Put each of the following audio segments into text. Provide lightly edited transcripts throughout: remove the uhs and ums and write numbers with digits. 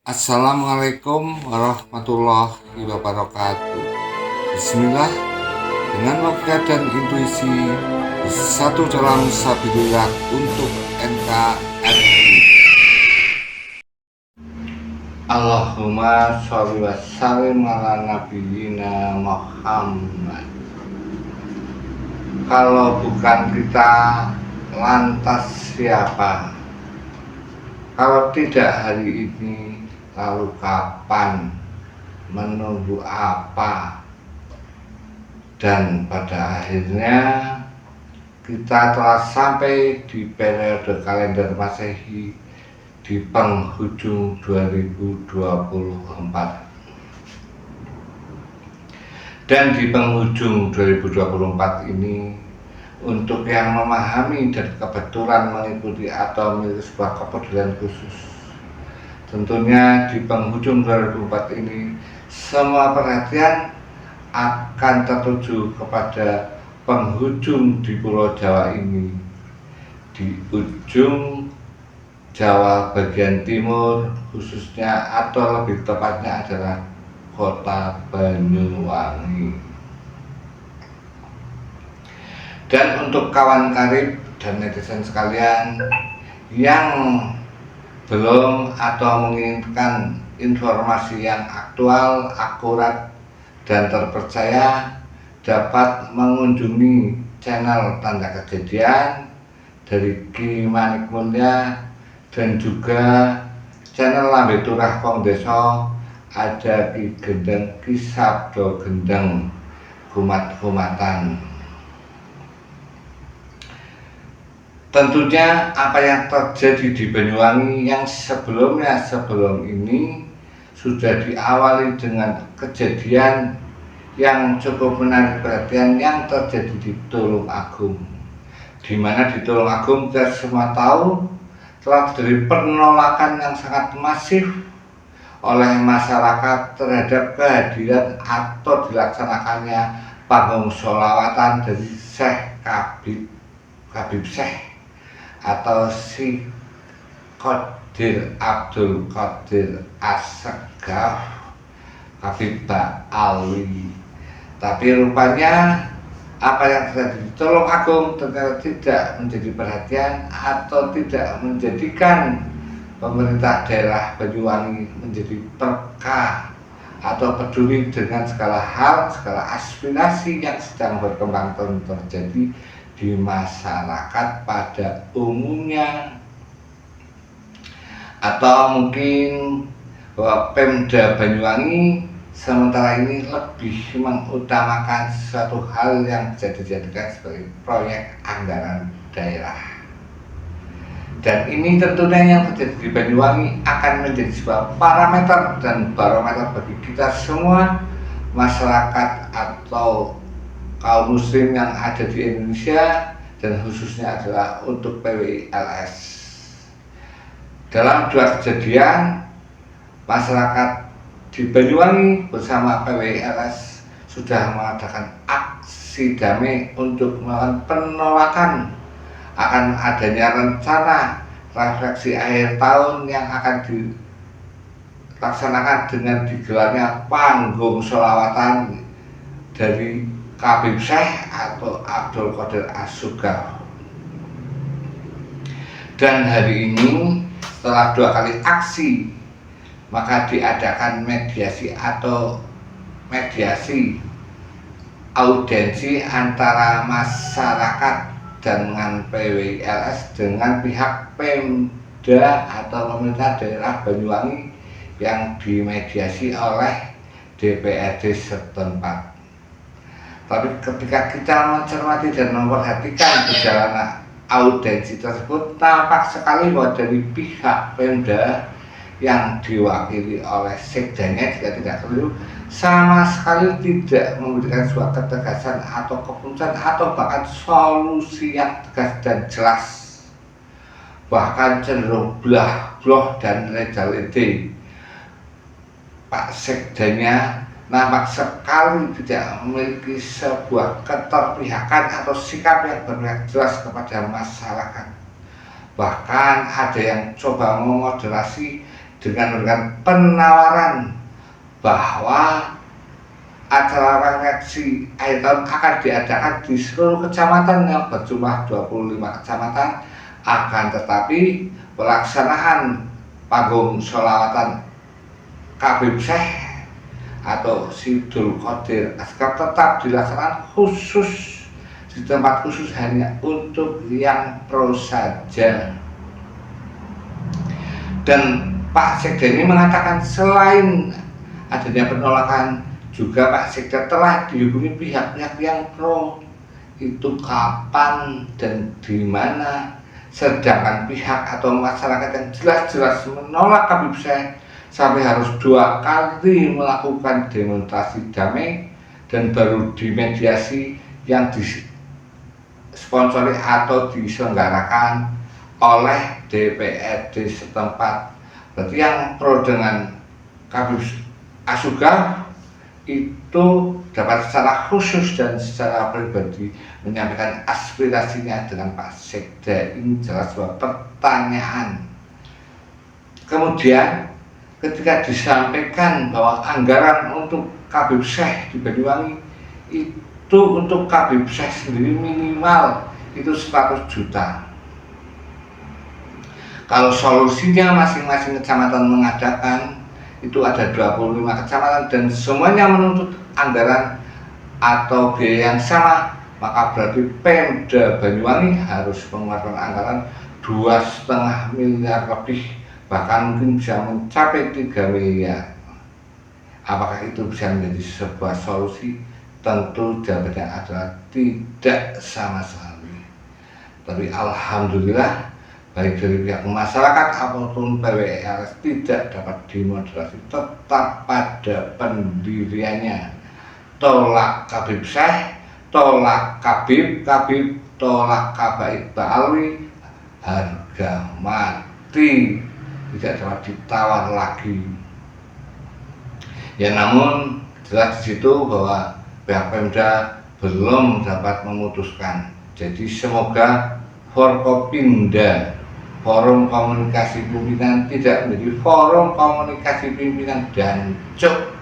Assalamualaikum warahmatullahi wabarakatuh. Bismillah, dengan logika dan intuisi bersatu dalam sabilillah untuk NKRI. Allahumma sholli wa sallim ala nabiyina Muhammad. Kalau bukan kita, lantas siapa? Kalau tidak hari ini, lalu kapan? Menunggu apa? Dan pada akhirnya kita telah sampai di periode kalender Masehi di penghujung 2024. Dan di penghujung 2024 ini, untuk yang memahami dan kebetulan mengikuti atau memiliki sebuah kepedulian khusus, tentunya di penghujung 2024 ini semua perhatian akan tertuju kepada penghujung di Pulau Jawa ini, di ujung Jawa bagian timur khususnya, atau lebih tepatnya adalah Kota Banyuwangi. Dan untuk kawan karib dan netizen sekalian yang belum atau menginginkan informasi yang aktual, akurat, dan terpercaya, dapat mengunjungi channel Tanda Kejadian dari Ki Manik Mulya dan juga channel Lambe Turah Kong Deso, ada Ki Gendeng, Ki Sabdo Gendeng, Kumat-kumatan. Tentunya apa yang terjadi di Banyuwangi yang sebelum ini sudah diawali dengan kejadian yang cukup menarik perhatian yang terjadi di Tulung Agung, di mana di Tulung Agung kita semua tahu telah terjadi penolakan yang sangat masif oleh masyarakat terhadap kehadiran atau dilaksanakannya panggung sholawatan dari Syekh Habib Syekh atau si Qadir Abdul Qadir As-Segaf Habib Ba'alwi. Tapi rupanya apa yang terjadi di Tulung Agung ternyata tidak menjadi perhatian atau tidak menjadikan pemerintah daerah Banyuwangi menjadi peka atau peduli dengan segala hal, segala aspirasi yang sedang berkembang dan terjadi di masyarakat pada umumnya. Atau mungkin bahwa Pemda Banyuwangi sementara ini lebih mengutamakan suatu hal yang bisa dijadikan sebagai proyek anggaran daerah. Dan ini tentunya yang terjadi di Banyuwangi akan menjadi sebuah parameter dan barometer bagi kita semua, masyarakat atau kaum muslim yang ada di Indonesia, dan khususnya adalah untuk PWI-LS. Dalam dua kejadian, masyarakat di Banyuwangi bersama PWI-LS sudah mengadakan aksi damai untuk melakukan penolakan akan adanya rencana refleksi akhir tahun yang akan dilaksanakan dengan digelarnya panggung sholawatan dari Habib Syekh atau Abdul Qadir As-Segaf. Dan hari ini setelah dua kali aksi, maka diadakan mediasi audiensi antara masyarakat dengan PWI-LS dengan pihak Pemda atau pemerintah daerah Banyuwangi yang dimediasi oleh DPRD setempat. Tapi ketika kita mencermati dan memperhatikan perjalanan audiensi tersebut, tampak sekali bahwa dari pihak Pemda yang diwakili oleh sekdanya, jika tidak keliru, sama sekali tidak memberikan sebuah ketegasan atau keputusan atau bahkan solusi yang tegas dan jelas, bahkan cenderung blah-blah dan leda-lede. Pak sekdanya nampak sekali tidak memiliki sebuah keterpihakan atau sikap yang berpihak jelas kepada masyarakat. Bahkan ada yang coba memoderasi dengan memberikan penawaran bahwa acara reaksi akhir tahun akan diadakan di seluruh kecamatan yang berjumlah 25 kecamatan, akan tetapi pelaksanaan panggung sholawatan Habib Syekh atau Sidul Qadir Asgar tetap dilaksanakan khusus di tempat khusus hanya untuk yang pro saja. Dan Pak Sekda ini mengatakan selain adanya penolakan, juga Pak Sekda telah dihubungi pihak-pihak yang pro. Itu kapan dan di mana? Sedangkan pihak atau masyarakat yang jelas-jelas menolak Habib Syekh sampai harus 2 kali melakukan demonstrasi damai dan baru dimediasi yang disponsori atau diselenggarakan oleh DPRD setempat. Berarti yang pro dengan Habib Asgar itu dapat secara khusus dan secara pribadi menyampaikan aspirasinya dengan Pak Sekda. Ini jelas sebuah pertanyaan. Kemudian ketika disampaikan bahwa anggaran untuk Habib Syekh di Banyuwangi itu untuk Habib Syekh sendiri minimal itu 100 juta. Kalau solusinya masing-masing kecamatan mengadakan, itu ada 25 kecamatan dan semuanya menuntut anggaran atau biaya yang sama, maka berarti Pemda Banyuwangi harus mengeluarkan anggaran 2,5 miliar lebih, bahkan mungkin bisa mencapai 3 miliar. Apakah itu bisa menjadi sebuah solusi? Tentu jawabannya adalah tidak sama sekali. Tapi alhamdulillah baik dari pihak masyarakat ataupun PWRS tidak dapat dimoderasi, tetap pada pendiriannya. Tolak Habib Syekh, tolak Habib, tolak Habaib Ba'alwi, harga mati, tidak dapat ditawar lagi. Ya namun jelas di situ bahwa pihak Pemda belum dapat memutuskan. Jadi semoga Forkopimda, Forum Komunikasi Pimpinan, tidak menjadi Forum Komunikasi Pimpinan Dancuk.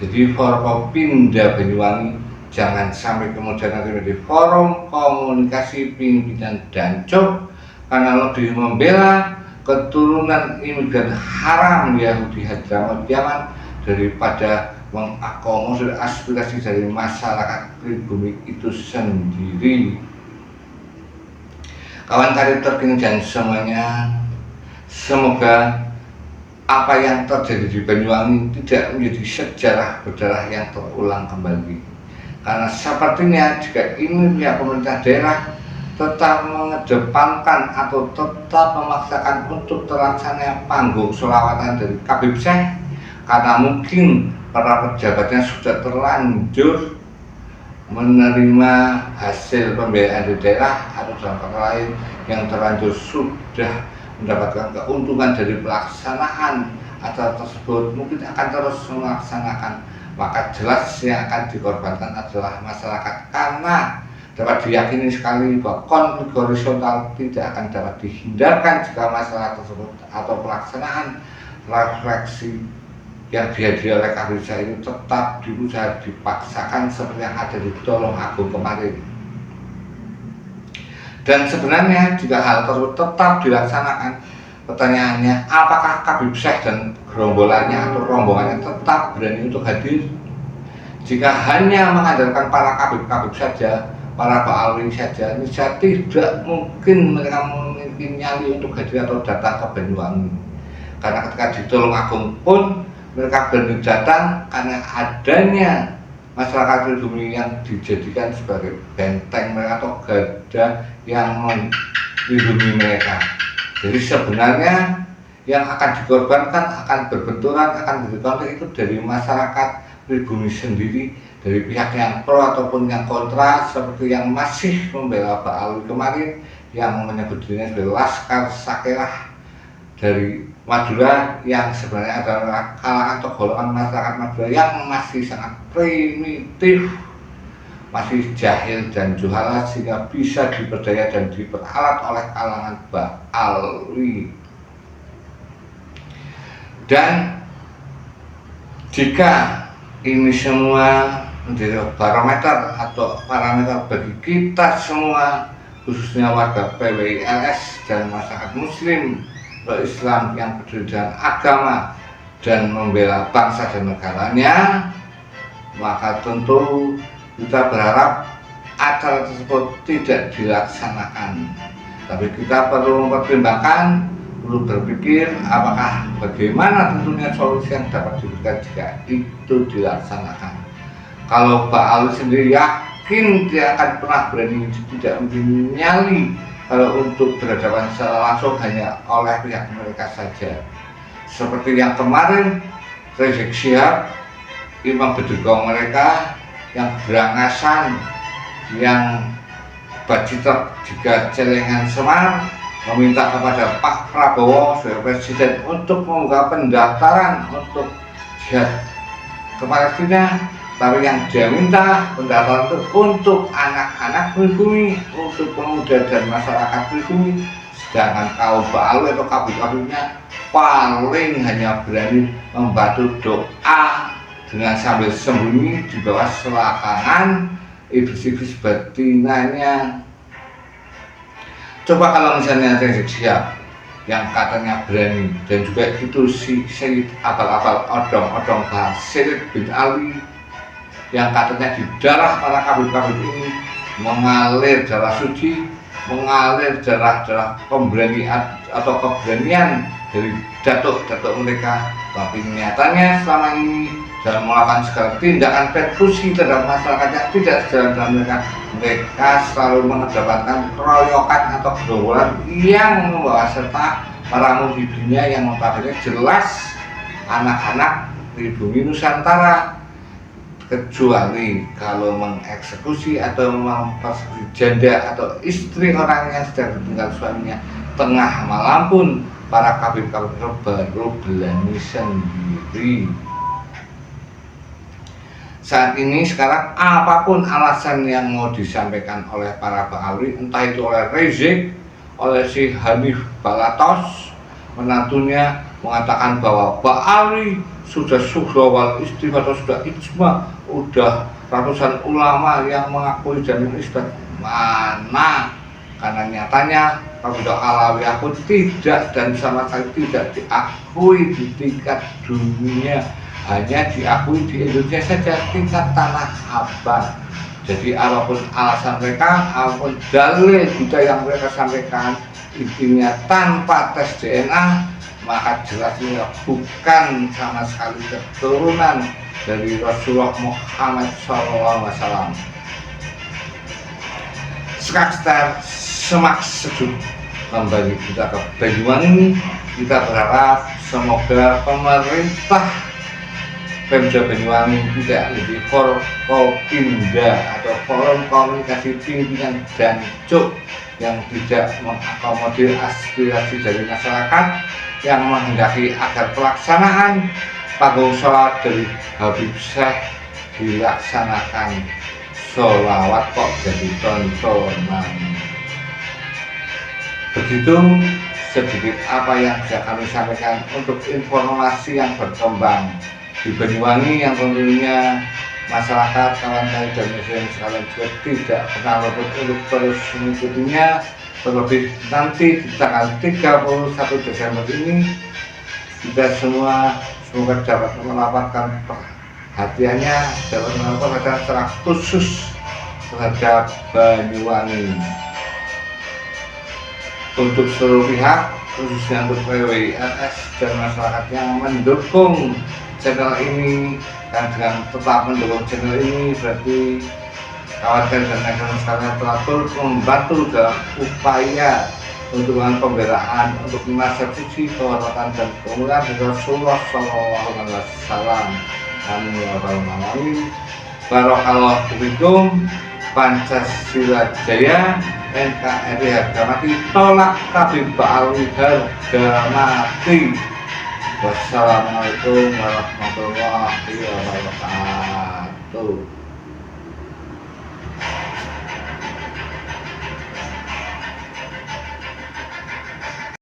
Jadi Forkopimda Banyuwangi jangan sampai kemudian nanti menjadi Forum Komunikasi Pimpinan Dancuk, karena lebih membela keturunan imigran haram Yahudi Hadramaut Yaman daripada mengakomodir aspirasi dari masyarakat pribumi itu sendiri. Kawan karir terkini dan semuanya, semoga apa yang terjadi di Banyuwangi tidak menjadi sejarah berdarah yang terulang kembali. Karena sepertinya jika ini pihak pemerintah daerah tetap mengedepankan atau tetap memaksakan untuk terlaksananya panggung sholawatan dari Habib Syekh, karena mungkin para pejabatnya sudah terlanjur menerima hasil pembiayaan di daerah atau dalam kata lain yang terlanjur sudah mendapatkan keuntungan dari pelaksanaan acara tersebut, mungkin akan terus melaksanakan, maka jelas yang akan dikorbankan adalah masyarakat, karena dapat diyakini sekali bahwa konflik horizontal tidak akan dapat dihindarkan jika masalah tersebut atau pelaksanaan refleksi yang dihadiri oleh Habib Syekh ini tetap diusaha dipaksakan seperti yang ada di Tulung Agung kemarin. Dan sebenarnya jika hal tersebut tetap dilaksanakan, pertanyaannya apakah Habib Syekh dan gerombolannya atau rombongannya tetap berani untuk hadir? Jika hanya mengandalkan para Habib saja, para Ba'alwi saja, ini saya tidak mungkin mereka memiliki nyali untuk hadir atau datang ke Banyuwangi. Karena ketika di Tulung Agung pun mereka berani datang karena adanya masyarakat pribumi yang dijadikan sebagai benteng mereka atau garda yang melindungi mereka. Jadi sebenarnya yang akan dikorbankan, akan berbenturan, akan berkonflik itu dari masyarakat pribumi sendiri, dari pihak yang pro ataupun yang kontra, seperti yang masih membela Ba'alwi kemarin yang menyebut dirinya sebagai Laskar Sakerah dari Madura, yang sebenarnya adalah kalangan atau golongan masyarakat Madura yang masih sangat primitif, masih jahil dan juhala, sehingga bisa diperdaya dan diperalat oleh kalangan Ba'alwi. Dan jika ini semua menjadi barometer atau parameter bagi kita semua, khususnya warga PWILS dan masyarakat muslim Islam yang peduli dengan agama dan membela bangsa dan negaranya, maka tentu kita berharap acara tersebut tidak dilaksanakan. Tapi kita perlu mempertimbangkan, perlu berpikir apakah bagaimana tentunya solusi yang dapat diberikan jika itu dilaksanakan. Kalau Pak Ali sendiri yakin dia akan pernah berani tidak menyali kalau untuk berhadapan secara langsung hanya oleh pihak mereka saja. Seperti yang kemarin Rizik Syihab, imam bedegong mereka yang berangasan, yang bajitok juga celengan semar, meminta kepada Pak Prabowo sebagai presiden untuk membuka pendaftaran untuk jihad ke Palestina. Tapi yang dia minta pendaftaran itu untuk anak-anak pribumi, untuk pemuda dan masyarakat pribumi. Sedangkan kaum Ba'al atau kabut-kabutnya paling hanya berani membantu doa dengan sambil sembunyi di bawah selakangan iblis-iblis batinanya. Coba kalau misalnya Rizik Syihab yang katanya berani, dan juga itu si Syed abal-abal odong-odong Syed bin Ali yang katanya di darah para kabut-kabut ini mengalir darah suci, mengalir darah-darah pemberanian atau keberanian dari datuk-datuk mereka. Tapi nyatanya selama ini dalam melakukan segala tindakan persekusi terhadap masyarakat yang tidak sejalan dengan mereka selalu mengedepankan keroyokan atau gerombolan yang membawa serta para muhibinnya yang notabene jelas anak-anak pribumi Nusantara, kecuali kalau mengeksekusi atau mempersekusi janda atau istri orang yang sedang ditinggal suaminya tengah malam pun para kabir-kabir baru berani sendiri. Saat ini sekarang apapun alasan yang mau disampaikan oleh para Ba'ali, entah itu oleh Rizik, oleh si Hanif Balatos, menantunya mengatakan bahwa Ba'ali sudah wal istighfar, sudah ijma, udah ratusan ulama yang mengakui jamin isbat. Mana? Karena nyatanya Kabidah Alawiyah pun tidak dan sama sekali tidak diakui di tingkat dunia, hanya diakui di Indonesia saja tingkat tanah abang. Jadi apapun alasan mereka, apapun dalil juga yang mereka sampaikan, intinya tanpa tes DNA, maka jelasnya bukan sama sekali keturunan dari Rasulullah Muhammad SAW. Skakster semak sejuk kembali kita ke Banyuwangi. Kita berharap semoga pemerintah Pemda Banyuwangi tidak menjadi Forkopimda atau Forum Komunikasi Pimpinan Jancuk yang tidak mengakomodir aspirasi dari masyarakat yang menghendaki agar pelaksanaan panggung sholat dari Habib Syekh dilaksanakan. Sholawat kok jadi tontonan. Begitu sedikit apa yang bisa kami sampaikan untuk informasi yang berkembang di Banyuwangi, yang tentunya masyarakat, kawan-kawan dan muslim sekalian juga tidak pernah luput untuk terus mengikutinya. Terlebih nanti di tanggal 31 Desember ini kita semua semoga dapat mendapatkan perhatiannya, dapat mendapatkan perhatian secara khusus terhadap Banyuwangi. Untuk seluruh pihak, khususnya untuk PWILS dan masyarakat yang mendukung channel ini, dan dengan tetap mendukung channel ini berarti kawan-kawan dan rekan sekalian telah turut membantu dalam upaya untuk pembelaan untuk menasihati kehormatan dan kemuliaan Rasulullah SAW. Amin ya rabbal alamin. Barakallahu fikum. Pancasila Jaya, NKRI harga mati, tolak Habib Ba'ali harga mati. Wassalamualaikum warahmatullahi wabarakatuh.